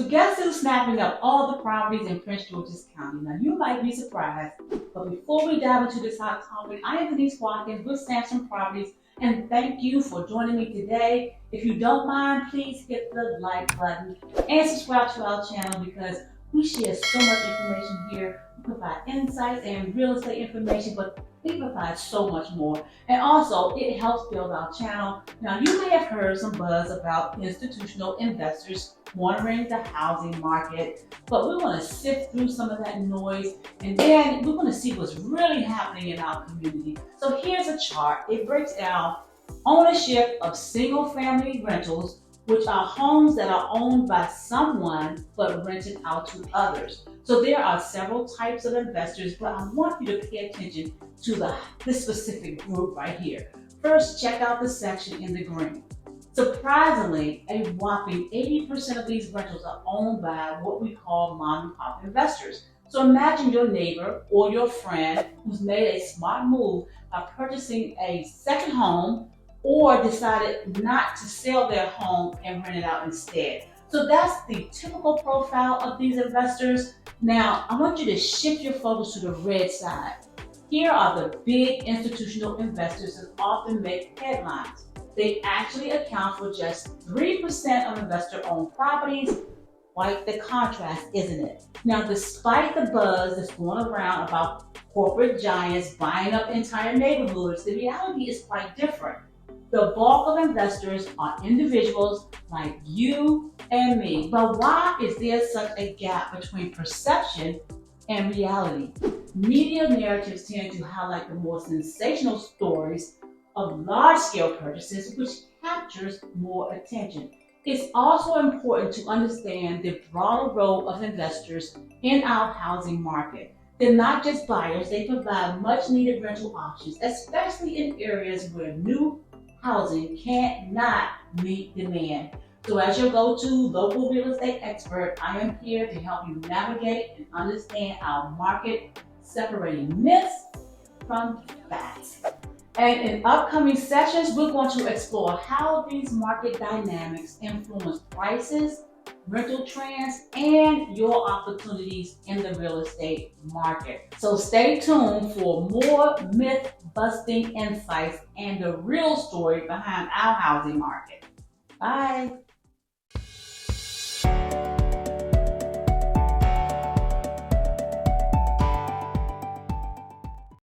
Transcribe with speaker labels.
Speaker 1: So guess who's snapping up all the properties in Prince George's County? Now you might be surprised, but before we dive into this hot topic, I am Denise Watkins with Samson Properties, and thank you for joining me today. If you don't mind, please hit the like button and subscribe to our channel because we share so much information here. We provide insights and real estate information, but we provide so much more. And also, it helps build our channel. Now, you may have heard some buzz about institutional investors monitoring the housing market, but we want to sift through some of that noise, and then we want to see what's really happening in our community. So here's a chart. It breaks down ownership of single-family rentals, which are homes that are owned by someone but rented out to others. So there are several types of investors, but I want you to pay attention to this specific group right here. First, check out the section in the green. Surprisingly, a whopping 80% of these rentals are owned by what we call mom and pop investors. So imagine your neighbor or your friend who's made a smart move by purchasing a second home or decided not to sell their home and rent it out instead. So that's the typical profile of these investors. Now, I want you to shift your focus to the red side. Here are the big institutional investors that often make headlines. They actually account for just 3% of investor-owned properties. Quite the contrast, isn't it? Now, despite the buzz that's going around about corporate giants buying up entire neighborhoods, the reality is quite different. The bulk of investors are individuals like you and me. But why is there such a gap between perception and reality? Media narratives tend to highlight the more sensational stories of large-scale purchases, which captures more attention. It's also important to understand the broader role of investors in our housing market. They're not just buyers, they provide much-needed rental options, especially in areas where new housing cannot meet demand. So as your go-to local real estate expert, I am here to help you navigate and understand our market, separating myths from facts. And in upcoming sessions, we're going to explore how these market dynamics influence prices, rental trends, and your opportunities in the real estate market. So stay tuned for more myth-busting insights and the real story behind our housing market. Bye.